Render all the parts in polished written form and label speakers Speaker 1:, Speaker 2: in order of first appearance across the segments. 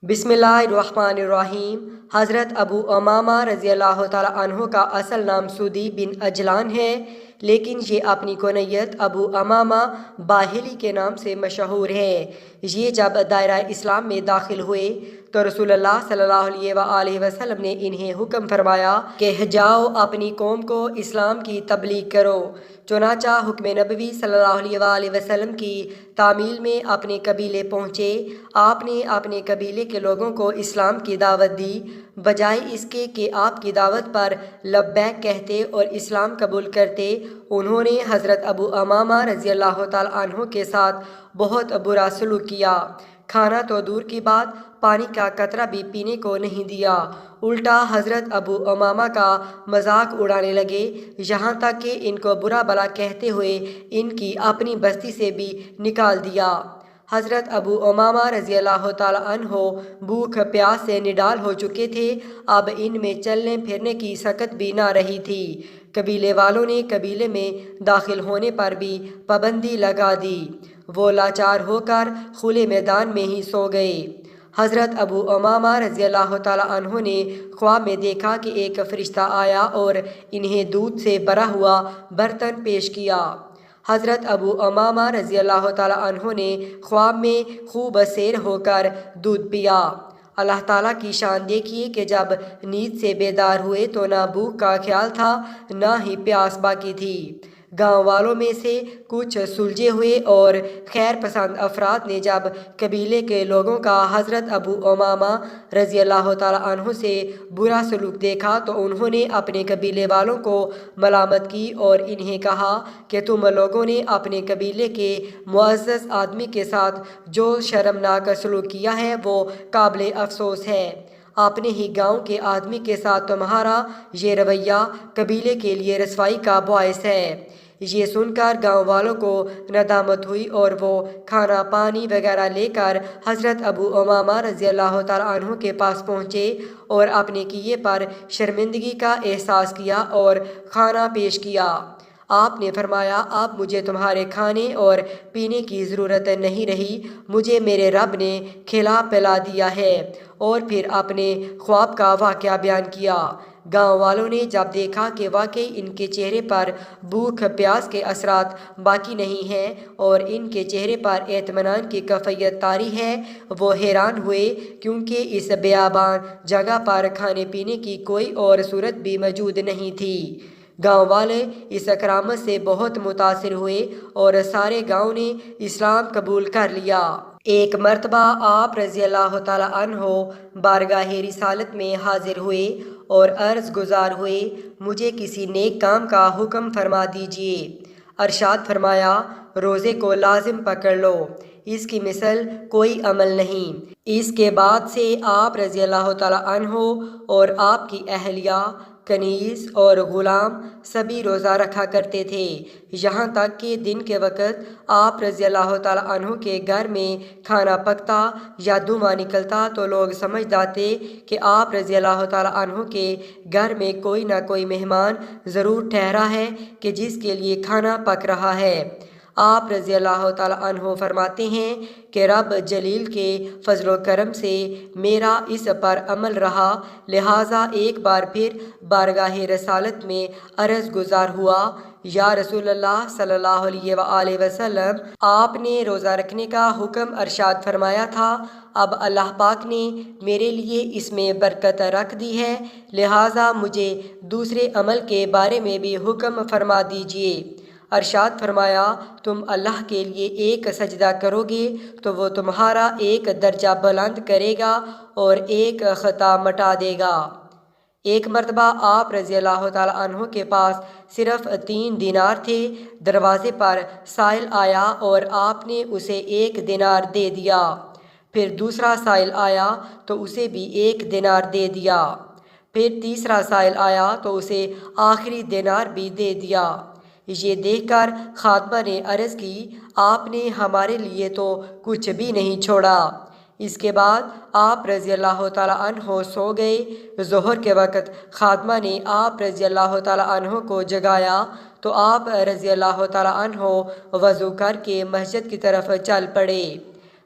Speaker 1: बिस्मिल्लाहिर्रहमानिर्रहीम। हज़रत अबू उमामा रज़ी अल्लाह ताला अन्हो का असल नाम सुदी बिन अजलान है, लेकिन ये अपनी कुनयत अबू उमामा बाहिली के नाम से मशहूर है। ये जब दायरा इस्लाम में दाखिल हुए तो रसूलुल्लाह सल्लल्लाहु अलैहि वसल्लम ने इन्हें हुक्म फरमाया कि जाओ अपनी कौम को इस्लाम की तबलीग करो। चुनाचा हुक्म नबवी सल्लल्लाहु अलैहि वसल्लम की तामील में अपने कबीले पहुँचे। आपने अपने कबीले के लोगों को इस्लाम की दावत दी, बजाय इसके कि आपकी दावत पर लब्बैक कहते और इस्लाम कबूल करते। उन्होंने हज़रत अबू उमामा रज़ी अल्लाह ताला अन्हु के साथ बहुत बुरा सलूक किया। खाना तो दूर की बात, पानी का कतरा भी पीने को नहीं दिया। उल्टा हज़रत अबू उमामा का मजाक उड़ाने लगे, यहाँ तक कि इनको बुरा भला कहते हुए इनकी अपनी बस्ती से भी निकाल दिया। हज़रत अबू उमामा रज़ी अल्लाह ताला अन्हो भूख प्यास से निडाल हो चुके थे। अब इनमें चलने फिरने की सकत भी ना रही थी। कबीले वालों ने कबीले में दाखिल होने पर भी पाबंदी लगा दी। वो लाचार होकर खुले मैदान में ही सो गए। हज़रत अबू उमामा रज़ी अल्लाह ताला अन्हो ने ख्वाब में देखा कि एक फ़रिश्ता आया और इन्हें दूध से भरा हुआ बर्तन पेश किया। हज़रत अबू उमामा रज़ी अल्लाह ताला अन्हो ने ख्वाब में खूब सैर होकर दूध पिया। अल्लाह ताला की शान देखिए कि जब नींद से बेदार हुए तो ना भूख का ख्याल था, ना ही प्यास बाकी थी। गांव वालों में से कुछ सुलझे हुए और खैर पसंद अफराद ने जब कबीले के लोगों का हज़रत अबू उमामा रज़ी अल्लाह ताला अन्हु से बुरा सलूक देखा तो उन्होंने अपने कबीले वालों को मलामत की और इन्हें कहा कि तुम लोगों ने अपने कबीले के मुअज़्ज़ज़ आदमी के साथ जो शर्मनाक सलूक किया है वो काबिल अफसोस है। अपने ही गांव के आदमी के साथ तुम्हारा ये रवैया कबीले के लिए रसवाई का बायस है। ये सुनकर गांव वालों को नदामत हुई और वो खाना पानी वगैरह लेकर हज़रत अबू उमामा रज़ी अल्लाह ताला अन्हु के पास पहुँचे और अपने किए पर शर्मिंदगी का एहसास किया और खाना पेश किया। आपने फरमाया, आप मुझे तुम्हारे खाने और पीने की ज़रूरत नहीं रही, मुझे मेरे रब ने खिला पिला दिया है। और फिर अपने ख्वाब का वाक़या बयान किया। गांव वालों ने जब देखा कि वाकई इनके चेहरे पर भूख प्यास के असरात बाकी नहीं हैं और इनके चेहरे पर इत्मीनान की कैफियत तारी है, वो हैरान हुए, क्योंकि इस बेआबान जगह पर खाने पीने की कोई और सूरत भी मौजूद नहीं थी। गांव वाले इस करामत से बहुत मुतासिर हुए और सारे गांव ने इस्लाम कबूल कर लिया। एक मर्तबा आप रज़ी अल्लाह ताला अन्हो बारगाह रिसालत में हाजिर हुए और अर्ज़ गुज़ार हुए, मुझे किसी नेक काम का हुक्म फरमा दीजिए। अरशाद फरमाया, रोज़े को लाजिम पकड़ लो, इसकी मिसल कोई अमल नहीं। इसके बाद से आप रज़ी अल्लाह ताला अन्हो और आपकी अहलिया कनीज़ और ग़ुलाम सभी रोज़ा रखा करते थे। यहाँ तक कि दिन के वक़्त आप रज़ी अल्लाह ताला अन्हु के घर में खाना पकता या धुआं निकलता तो लोग समझ जाते कि आप रज़ी अल्लाह ताला अन्हु के घर में कोई ना कोई मेहमान ज़रूर ठहरा है कि जिसके लिए खाना पक रहा है। आप रज़ी अल्लाह ताला अन्हु फरमाते हैं कि रब जलील के फजलो करम से मेरा इस पर अमल रहा, लिहाजा एक बार फिर बारगाह रसालत में अर्ज़ गुज़ार हुआ, या रसूलल्लाह सल्लल्लाहु अलैहि वसल्लम, आपने रोज़ा रखने का हुक्म अरशाद फरमाया था, अब अल्लाह पाक ने मेरे लिए इसमें बरकत रख दी है, लिहाजा मुझे दूसरे अमल के बारे में भी हुक्म फरमा दीजिए। अरशाद फरमाया, तुम अल्लाह के लिए एक सजदा करोगे तो वो तुम्हारा एक दर्जा बुलंद करेगा और एक ख़ता मटा देगा। एक मरतबा आप रज़ी अल्लाह ताला अन्हु के पास सिर्फ 3 दिनार थे। दरवाज़े पर साइल आया और आपने उसे 1 दिनार दे दिया। फिर दूसरा साइल आया तो उसे भी 1 दिनार दे दिया। फिर तीसरा साइल आया तो उसे आखिरी दिनार भी दे दिया। ये देखकर खातमा ने अर्ज़ की, आपने हमारे लिए तो कुछ भी नहीं छोड़ा। इसके बाद आप रज़ी अल्लाह ताला अन्हो सो गए। ज़ोहर के वक़्त खातमा ने आप रज़ी अल्लाह ताला अन्हो को जगाया तो आप रज़ी अल्लाह ताला अन्हो वज़ू करके मस्जिद की तरफ चल पड़े।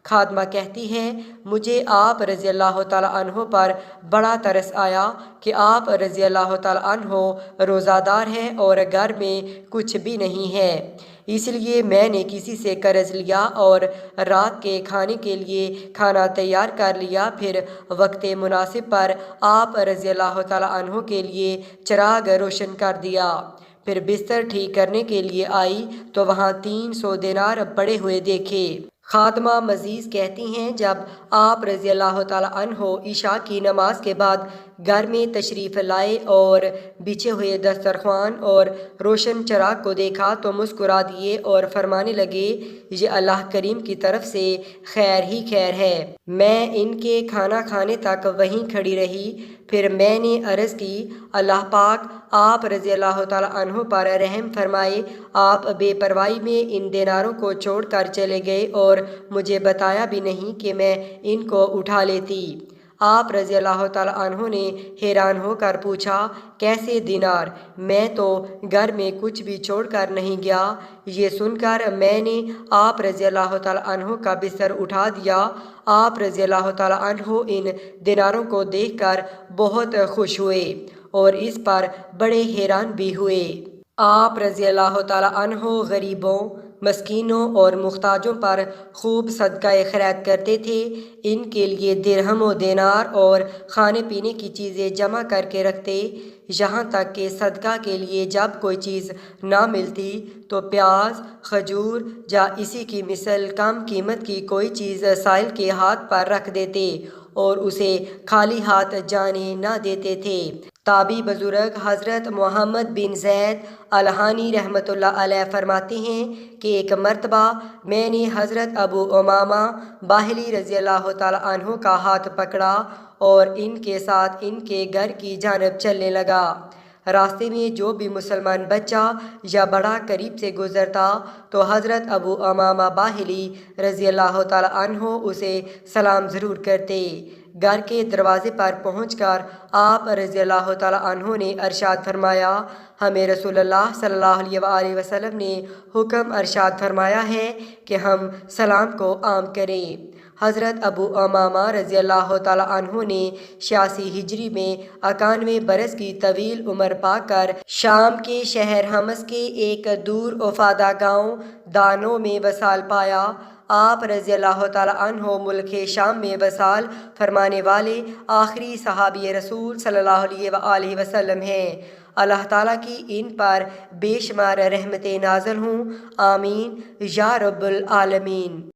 Speaker 1: خادمہ کہتی ہے مجھے آپ رضی اللہ تعالیٰ عنہ پر بڑا ترس آیا کہ آپ رضی اللہ تعالیٰ عنہ روزہ دار ہیں اور گھر میں کچھ بھی نہیں ہے، اس لیے میں نے کسی سے قرض لیا اور رات کے کھانے کے لیے کھانا تیار کر لیا، پھر وقت مناسب پر آپ رضی اللہ تعالیٰ عنہ کے لیے چراغ روشن کر دیا، پھر بستر ٹھیک کرنے کے لیے آئی تو وہاں 300 دینار پڑے ہوئے دیکھے۔ خادمہ مزید کہتی ہیں جب آپ رضی اللہ تعالیٰ عنہ عشاء کی نماز کے بعد گھر میں تشریف لائے اور بچھے ہوئے دسترخوان اور روشن چراغ کو دیکھا تو مسکرا دیے اور فرمانے لگے یہ اللہ کریم کی طرف سے خیر ہی خیر ہے۔ میں ان کے کھانا کھانے تک وہیں کھڑی رہی، پھر میں نے عرض کی اللہ پاک آپ رضی اللہ تعالیٰ عنہ پر رحم فرمائے، آپ بے پرواہی میں ان دیناروں کو چھوڑ کر چلے گئے اور مجھے بتایا بھی نہیں کہ میں ان کو اٹھا لیتی۔ آپ رضی اللہ تعالیٰ عنہ نے حیران ہو کر پوچھا کیسے دینار؟ میں تو گھر میں کچھ بھی چھوڑ کر نہیں گیا۔ یہ سن کر میں نے آپ رضی اللہ تعالیٰ عنہ کا بستر اٹھا دیا۔ آپ رضی اللہ تعالیٰ عنہ ان دیناروں کو دیکھ کر بہت خوش ہوئے اور اس پر بڑے حیران بھی ہوئے۔ آپ رضی اللہ تعالیٰ عنہ غریبوں، مسکینوں اور محتاجوں پر خوب صدقہ خیرات کرتے تھے، ان کے لیے درہم و دینار اور کھانے پینے کی چیزیں جمع کر کے رکھتے، یہاں تک کہ صدقہ کے لیے جب کوئی چیز نہ ملتی تو پیاز، کھجور یا اسی کی مثل کم قیمت کی کوئی چیز سائل کے ہاتھ پر رکھ دیتے اور اسے خالی ہاتھ جانے نہ دیتے تھے۔ تابعی بزرگ حضرت محمد بن زید الہانی رحمۃ اللہ علیہ فرماتے ہیں کہ ایک مرتبہ میں نے حضرت ابو امامہ باہلی رضی اللہ تعالیٰ عنہ کا ہاتھ پکڑا اور ان کے ساتھ ان کے گھر کی جانب چلنے لگا۔ راستے میں جو بھی مسلمان بچہ یا بڑا قریب سے گزرتا تو حضرت ابو امامہ باہلی رضی اللہ تعالیٰ عنہ اسے سلام ضرور کرتے۔ گھر کے دروازے پر پہنچ کر آپ رضی اللہ تعالیٰ عنہ نے ارشاد فرمایا ہمیں رسول اللہ صلی اللہ علیہ وآلہ وسلم نے حکم ارشاد فرمایا ہے کہ ہم سلام کو عام کریں۔ حضرت ابو امامہ رضی اللہ تعالیٰ عنہ نے 86 ہجری میں 91 برس کی طویل عمر پا کر شام کے شہر حمص کے ایک دور افادہ گاؤں دانو میں وصال پایا۔ آپ رضی اللہ تعالیٰ عنہ ملک شام میں وصال فرمانے والے آخری صحابی رسول صلی اللہ علیہ وآلہ وسلم ہیں۔ اللہ تعالیٰ کی ان پر بے شمار رحمتیں نازل ہوں، آمین یا رب العالمین۔